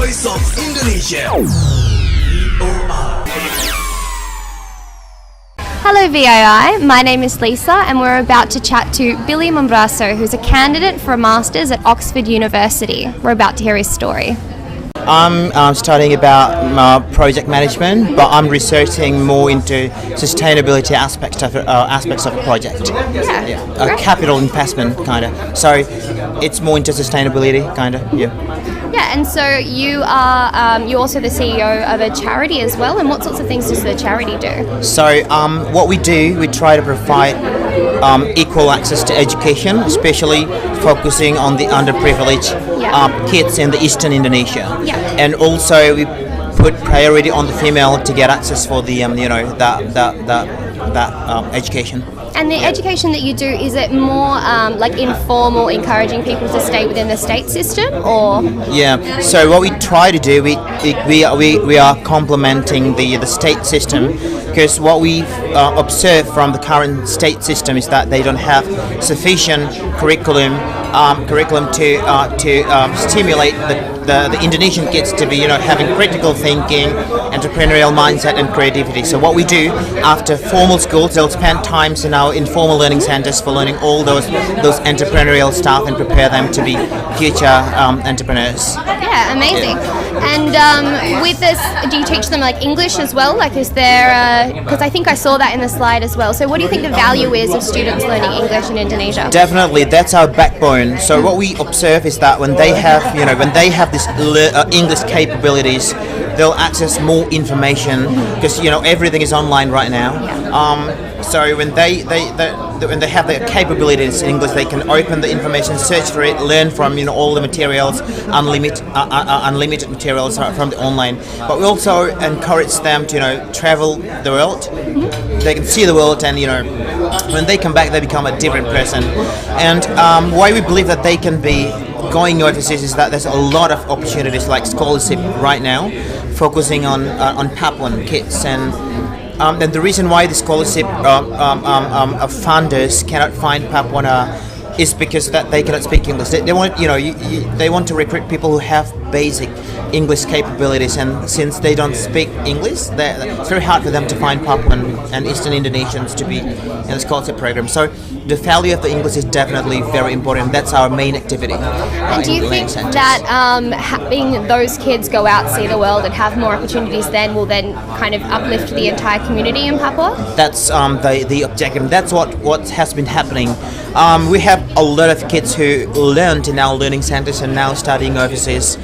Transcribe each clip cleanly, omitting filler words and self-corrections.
Voice of Indonesia. Hello VOI, my name is Lisa and we're about to chat to Billy Mombraso, who's a candidate for a Masters at Oxford University. We're about to hear his story. I'm studying about project management, but I'm researching more into sustainability aspects of a project. Yeah. Capital investment kind of. So it's more into sustainability kind of. Yeah, and so you're also the CEO of a charity as well. And what sorts of things does the charity do? So what we do, we try to provide equal access to education, especially focusing on the underprivileged kids in the Eastern Indonesia. Yeah. And also we put priority on the female to get access for the education. And the education that you do, is it more like informal, encouraging people to stay within the state system, or? Yeah. So what we try to do, we are complementing the state system, because what we observe from the current state system is that they don't have sufficient curriculum to stimulate the Indonesian kids to be having critical thinking, entrepreneurial mindset and creativity. So what we do after formal schools, they'll spend times in our informal learning centers for learning all those entrepreneurial stuff and prepare them to be future entrepreneurs. Yeah, amazing. And with this, do you teach them like English as well? Like, is there? Because I think I saw that in the slide as well. So what do you think the value is of students learning English in Indonesia? Definitely, that's our backbone. So what we observe is that when they have this English capabilities, they'll access more information because everything is online right now. So when they have the capabilities in English, they can open the information, search for it, learn from all the materials, unlimited materials from the online. But we also encourage them to travel the world. They can see the world, and when they come back, they become a different person. And why we believe that they can be going overseas is that there's a lot of opportunities like scholarship right now, focusing on Papuan kids. And the reason why the scholarship funders cannot find Papuan is because that they cannot speak English. They want they want to recruit people who have basic English capabilities, and since they don't speak English, it's very hard for them to find Papuan and Eastern Indonesians to be in the scholarship program. So the value of the English is definitely very important. That's our main activity. And do you think that having those kids go out, see the world, and have more opportunities will then kind of uplift the entire community in Papua? That's the objective. That's what has been happening. We have a lot of kids who learned in our learning centers and now studying overseas.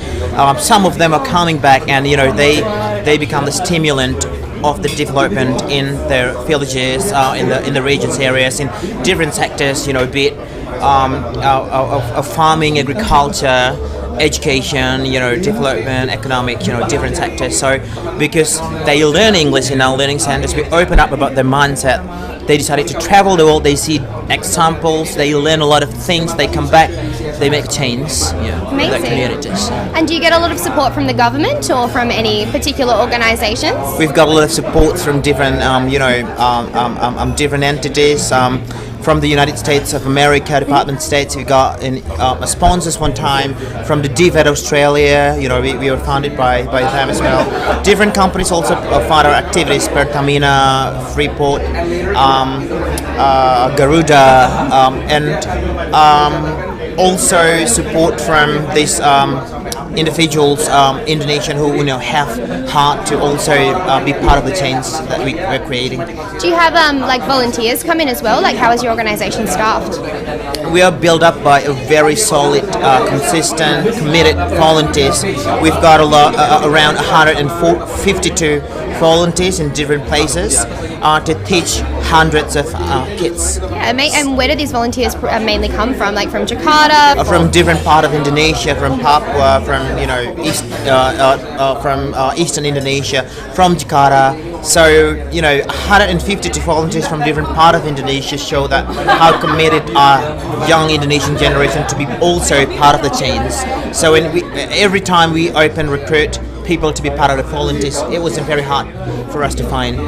Some of them are coming back, and they become the stimulant of the development in their villages, in the regions areas, in different sectors. Be it of farming, agriculture, education, development, economic, different sectors. So because they learn English in our learning centers, we open up about their mindset. They decided to travel the world. They see examples. They learn a lot of things. They come back. They make change in their communities. And do you get a lot of support from the government or from any particular organisations? We've got a lot of support from different, different entities. From the United States of America, Department of States, we got sponsors one time from the DVET Australia. We were funded by them as well. Different companies also fund our activities: Pertamina, Freeport, Garuda, and also support from these individuals, Indonesian, who have heart to also be part of the change that we're creating. Do you have like volunteers come in as well? Like, how is your organisation staffed? We are built up by a very solid, consistent, committed volunteers. We've got around 152 volunteers in different places to teach hundreds of kids. Yeah, and where do these volunteers mainly come from? Like from Jakarta? From different part of Indonesia, from Papua, from Eastern Indonesia, from Jakarta. So 152 volunteers from different part of Indonesia show that how committed our young Indonesian generation to be also part of the change. So every time we recruit people to be part of the volunteers, it wasn't very hard for us to find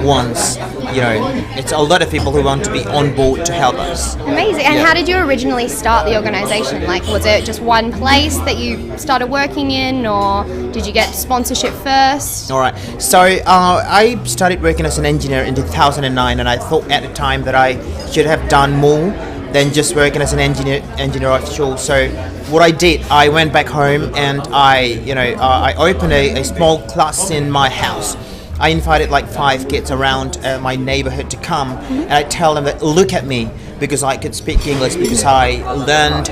ones. You know, it's a lot of people who want to be on board to help us. Amazing. And how did you originally start the organisation? Like, was it just one place that you started working in, or did you get sponsorship first? All right. So I started working as an engineer in 2009, and I thought at the time that I should have done more than just working as an engineer offshore. So what I did, I went back home and I opened a small class in my house. I invited like 5 kids around my neighborhood to come, and I tell them that look at me, because I could speak English, because I learned,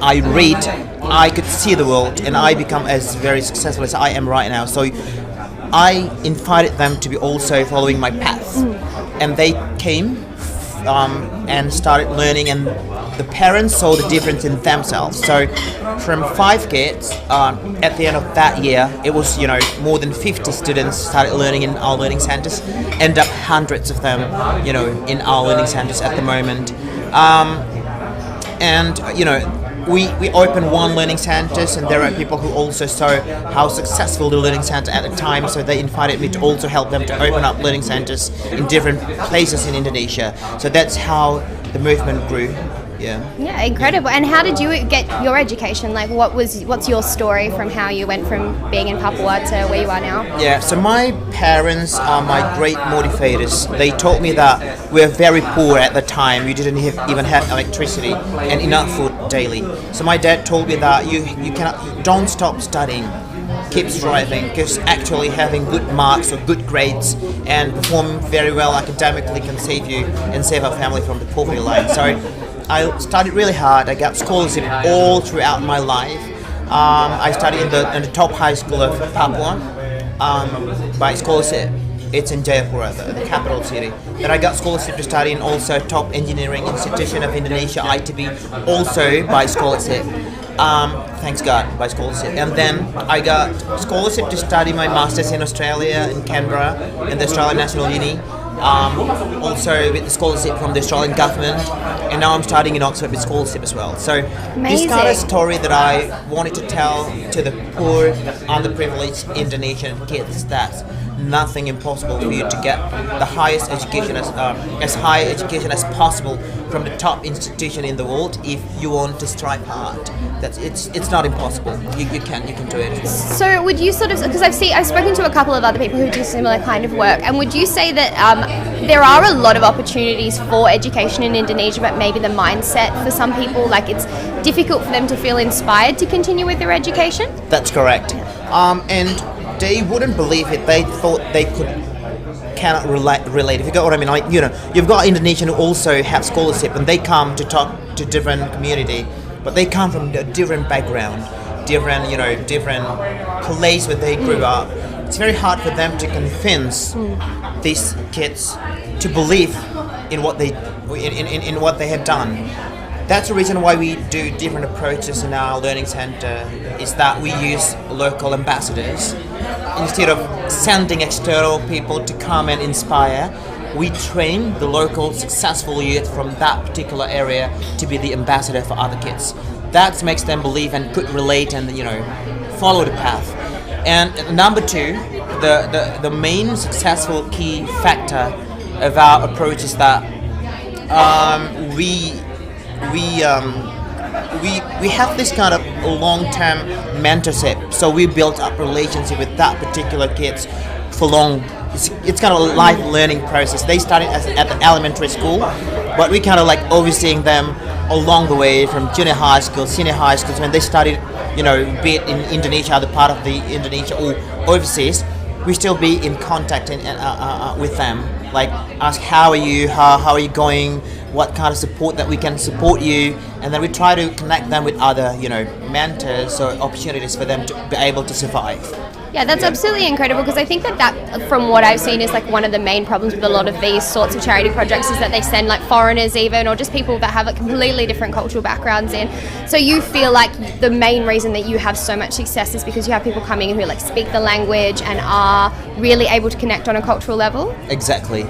I read, I could see the world, and I become as very successful as I am right now. So I invited them to be also following my path, and they came and started learning, and the parents saw the difference in themselves. So from 5 kids, at the end of that year, it was more than 50 students started learning in our learning centers, end up hundreds of them in our learning centers at the moment. We opened one learning centers, and there are people who also saw how successful the learning center at the time, so they invited me to also help them to open up learning centers in different places in Indonesia. So that's how the movement grew. Yeah, incredible. And how did you get your education? Like, what's your story from how you went from being in Papua to where you are now? Yeah, so my parents are my great motivators. They taught me that we're very poor at the time. We didn't even have electricity and enough food daily. So my dad told me that you don't stop studying. Keep striving, because actually having good marks or good grades and perform very well academically can save you and save our family from the poverty line. So I studied really hard. I got scholarship all throughout my life. I studied in the top high school of Papua by scholarship. It's in Jayapura, the capital city. Then I got scholarship to study in also top engineering institution of Indonesia, ITB, also by scholarship. Thanks God, by scholarship. And then I got scholarship to study my masters in Australia, in Canberra, in the Australian National Uni. Also with the scholarship from the Australian government, and now I'm studying in Oxford with scholarship as well. So Amazing. This kind of story that I wanted to tell to the poor, underprivileged Indonesian kids, that nothing impossible for you to get the highest education as high education as possible from the top institution in the world if you want to strive hard. It's not impossible. You can do it. So would you because I've spoken to a couple of other people who do similar kind of work, and would you say that there are a lot of opportunities for education in Indonesia, but maybe the mindset for some people, like it's difficult for them to feel inspired to continue with their education? That's correct. And they wouldn't believe it. They thought they cannot relate. If you got what I mean, like you've got Indonesian who also have scholarship, and they come to talk to different community, but they come from a different background, different place where they grew up. It's very hard for them to convince these kids to believe in what they have done. That's the reason why we do different approaches in our learning center, is that we use local ambassadors. Instead of sending external people to come and inspire, we train the local successful youth from that particular area to be the ambassador for other kids. That makes them believe and could relate and follow the path. And number 2, the main successful key factor of our approach is that we have this kind of long-term mentorship. So we built up relationship with that particular kids for long. It's kind of a life learning process. They started at the elementary school, but we kind of like overseeing them along the way from junior high school, senior high school. When they studied, be it in Indonesia, other part of the Indonesia or overseas, we still be in contact with them. Like ask how are you going, what kind of support that we can support you, and then we try to connect them with other mentors or opportunities for them to be able to survive. Yeah, that's absolutely incredible, because I think that from what I've seen is like one of the main problems with a lot of these sorts of charity projects is that they send like foreigners even, or just people that have like completely different cultural backgrounds in. So you feel like the main reason that you have so much success is because you have people coming in who like speak the language and are really able to connect on a cultural level? Exactly.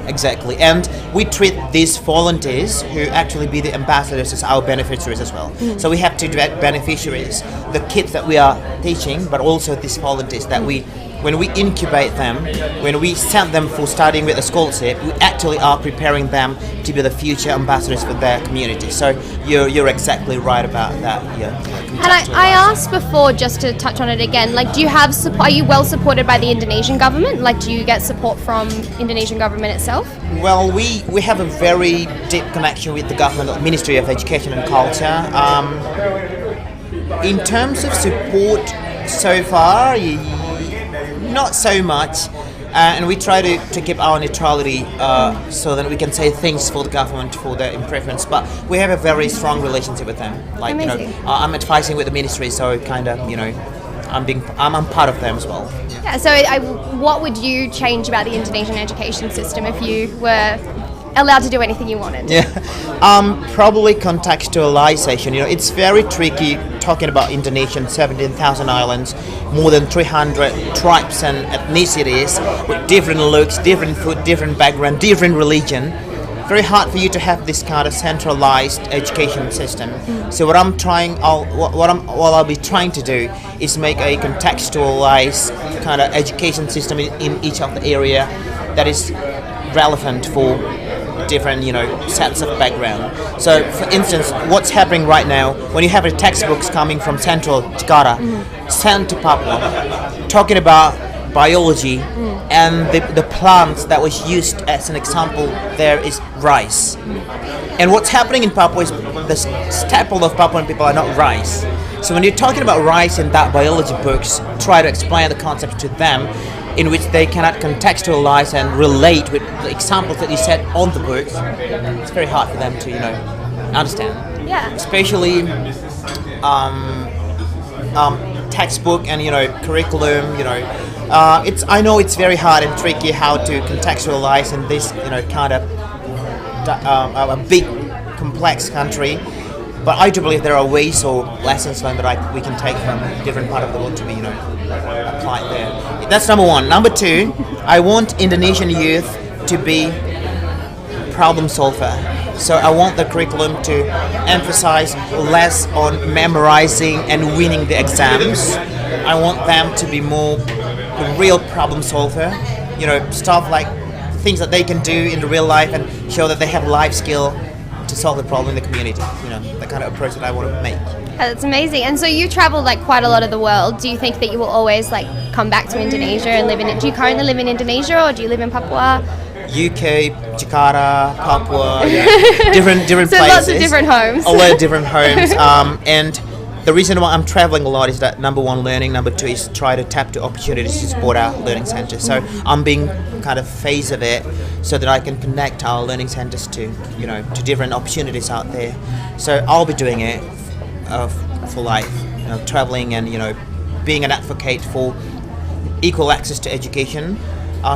And we treat these volunteers who actually be the ambassadors as our beneficiaries as well. So we have two beneficiaries, the kids that we are teaching, but also these volunteers that we when we incubate them, when we send them for studying with the scholarship, we actually are preparing them to be the future ambassadors for their community. So you're exactly right about that. Yeah. And I asked before, just to touch on it again, like, do you have are you well supported by the Indonesian government? Like, do you get support from Indonesian government itself? Well, we have a very deep connection with the government, Ministry of Education and Culture. In terms of support so far, not so much, and we try to keep our neutrality so that we can say things for the government for their preference. But we have a very strong relationship with them. Like, Amazing. I'm advising with the ministry, so kind of, I'm part of them as well. Yeah. So, what would you change about the Indonesian education system if you were allowed to do anything you wanted? Yeah, probably contextualization. It's very tricky talking about Indonesia, 17,000 islands, more than 300 tribes and ethnicities with different looks, different food, different background, different religion. Very hard for you to have this kind of centralized education system. So what I'll be trying to do is make a contextualized kind of education system in each of the area that is relevant for different sets of background. So for instance, what's happening right now when you have the textbooks coming from central Jakarta sent to Papua talking about biology and the plants that was used as an example there is rice. And what's happening in Papua is the staple of Papuan people are not rice. So when you're talking about rice in that biology books, try to explain the concept to them in which they cannot contextualize and relate with the examples that you said on the books. It's very hard for them to, understand. Yeah. Especially textbook and curriculum. I know it's very hard and tricky how to contextualize in this kind of a big complex country. But I do believe there are ways or lessons learned that we can take from different part of the world to be, applied there. That's number one. Number two, I want Indonesian youth to be problem solver. So I want the curriculum to emphasize less on memorizing and winning the exams. I want them to be more the real problem solver. Stuff like things that they can do in the real life and show that they have life skill to solve the problem in the community. The kind of approach that I want to make. That's amazing. And so you travel quite a lot of the world. Do you think that you will always come back to Indonesia and live in it? Do you currently live in Indonesia or do you live in Papua? UK, Jakarta, Papua, different so places. Lots of different homes. A lot of different homes. And the reason why I'm traveling a lot is that number one, learning. Number two is try to tap the opportunities to support our learning centers. So I'm being kind of phase of it so that I can connect our learning centers to different opportunities out there. So I'll be doing it for life, traveling and being an advocate for equal access to education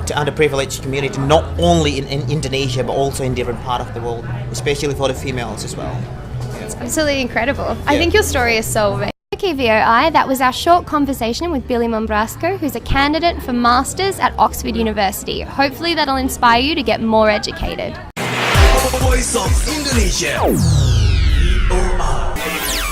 to underprivileged community, not only in Indonesia but also in different part of the world, especially for the females as well. It's absolutely incredible. I think your story is so amazing. Okay, VOI, that was our short conversation with Billy Mombrasco, who's a candidate for Masters at Oxford University. Hopefully that'll inspire you to get more educated. Voice of Indonesia. VOI.